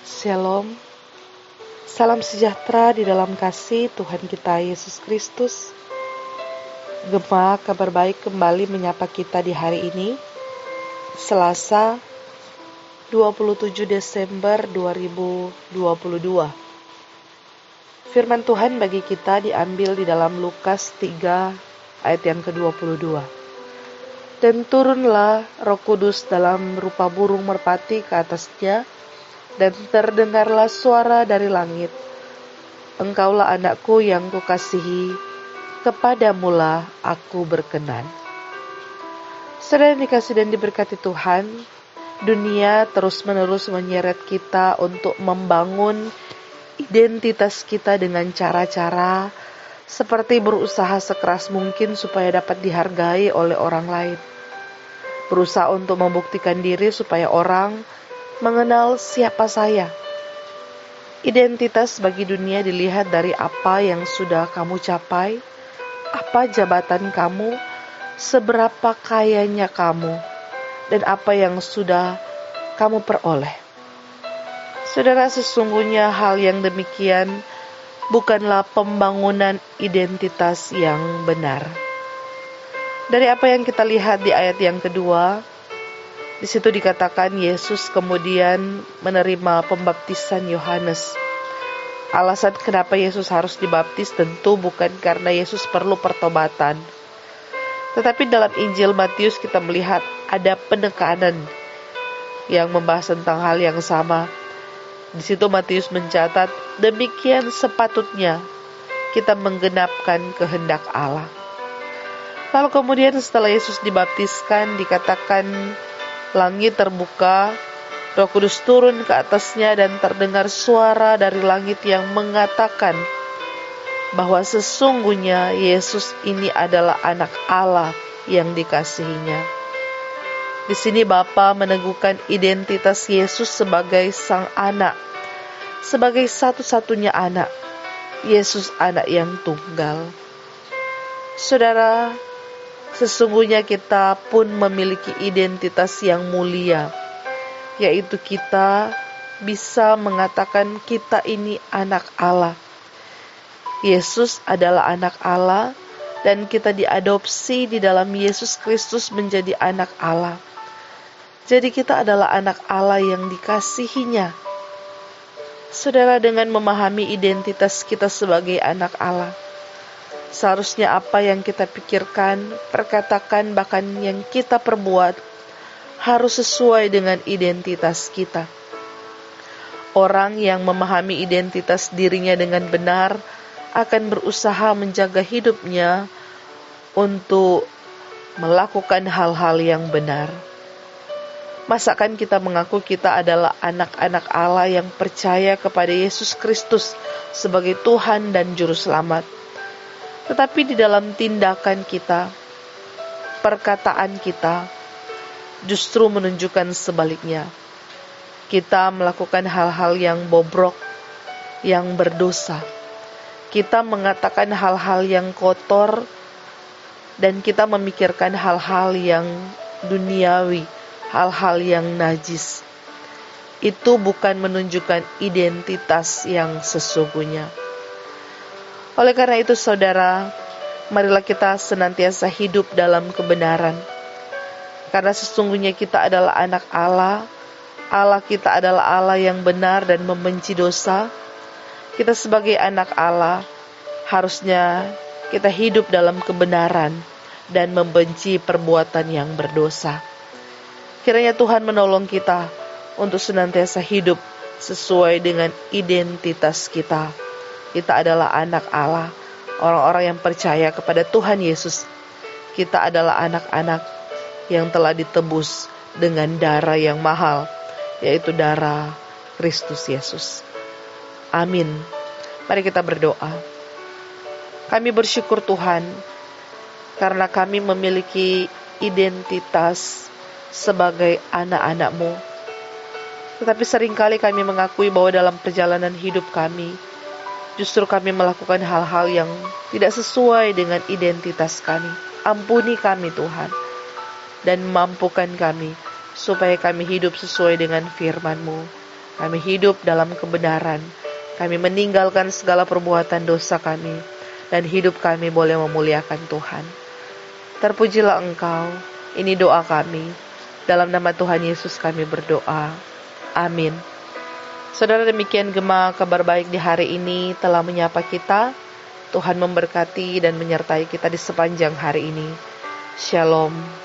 Shalom, salam sejahtera di dalam kasih Tuhan kita Yesus Kristus. Gema kabar baik kembali menyapa kita di hari ini, Selasa 27 Desember 2022. Firman Tuhan bagi kita diambil di dalam Lukas 3 ayat yang ke-22. Dan turunlah Roh Kudus dalam rupa burung merpati ke atasnya, dan terdengarlah suara dari langit, Engkaulah anakku yang kukasihi, kepadamulah aku berkenan. Saudara yang dikasihi dan diberkati Tuhan, dunia terus-menerus menyeret kita untuk membangun identitas kita dengan cara-cara seperti berusaha sekeras mungkin supaya dapat dihargai oleh orang lain. Berusaha untuk membuktikan diri supaya orang mengenal siapa saya. Identitas bagi dunia dilihat dari apa yang sudah kamu capai, apa jabatan kamu, seberapa kayanya kamu, dan apa yang sudah kamu peroleh. Saudara, sesungguhnya hal yang demikian bukanlah pembangunan identitas yang benar. Dari apa yang kita lihat di ayat yang kedua, di situ dikatakan Yesus kemudian menerima pembaptisan Yohanes. Alasan kenapa Yesus harus dibaptis tentu bukan karena Yesus perlu pertobatan. Tetapi dalam Injil Matius kita melihat ada penekanan yang membahas tentang hal yang sama. Di situ Matius mencatat, demikian sepatutnya kita menggenapkan kehendak Allah. Lalu kemudian setelah Yesus dibaptiskan dikatakan langit terbuka, Roh Kudus turun ke atasnya dan terdengar suara dari langit yang mengatakan bahwa sesungguhnya Yesus ini adalah anak Allah yang dikasihinya. Di sini Bapa meneguhkan identitas Yesus sebagai sang anak, sebagai satu-satunya anak, Yesus anak yang tunggal. Saudara, sesungguhnya kita pun memiliki identitas yang mulia, yaitu kita bisa mengatakan kita ini anak Allah. Yesus adalah anak Allah dan kita diadopsi di dalam Yesus Kristus menjadi anak Allah. Jadi kita adalah anak Allah yang dikasihinya. Saudara, dengan memahami identitas kita sebagai anak Allah, seharusnya apa yang kita pikirkan, perkatakan, bahkan yang kita perbuat harus sesuai dengan identitas kita. Orang yang memahami identitas dirinya dengan benar akan berusaha menjaga hidupnya untuk melakukan hal-hal yang benar. Masakan kita mengaku kita adalah anak-anak Allah yang percaya kepada Yesus Kristus sebagai Tuhan dan Juru Selamat. Tetapi di dalam tindakan kita, perkataan kita, justru menunjukkan sebaliknya. Kita melakukan hal-hal yang bobrok, yang berdosa. Kita mengatakan hal-hal yang kotor, dan kita memikirkan hal-hal yang duniawi, hal-hal yang najis. Itu bukan menunjukkan identitas yang sesungguhnya. Oleh karena itu saudara, marilah kita senantiasa hidup dalam kebenaran. Karena sesungguhnya kita adalah anak Allah, Allah kita adalah Allah yang benar dan membenci dosa. Kita sebagai anak Allah, harusnya kita hidup dalam kebenaran dan membenci perbuatan yang berdosa. Kiranya Tuhan menolong kita untuk senantiasa hidup sesuai dengan identitas kita. Kita adalah anak Allah, orang-orang yang percaya kepada Tuhan Yesus. Kita adalah anak-anak yang telah ditebus dengan darah yang mahal, yaitu darah Kristus Yesus. Amin. Mari kita berdoa. Kami bersyukur Tuhan, karena kami memiliki identitas sebagai anak-anak-Mu. Tetapi seringkali kami mengakui bahwa dalam perjalanan hidup kami, justru kami melakukan hal-hal yang tidak sesuai dengan identitas kami. Ampuni kami Tuhan, dan mampukan kami supaya kami hidup sesuai dengan firman-Mu. Kami hidup dalam kebenaran. Kami meninggalkan segala perbuatan dosa kami, dan hidup kami boleh memuliakan Tuhan. Terpujilah Engkau. Ini doa kami. Dalam nama Tuhan Yesus kami berdoa. Amin. Saudara, demikian Gema Kabar Baik di hari ini telah menyapa kita. Tuhan memberkati dan menyertai kita di sepanjang hari ini. Shalom.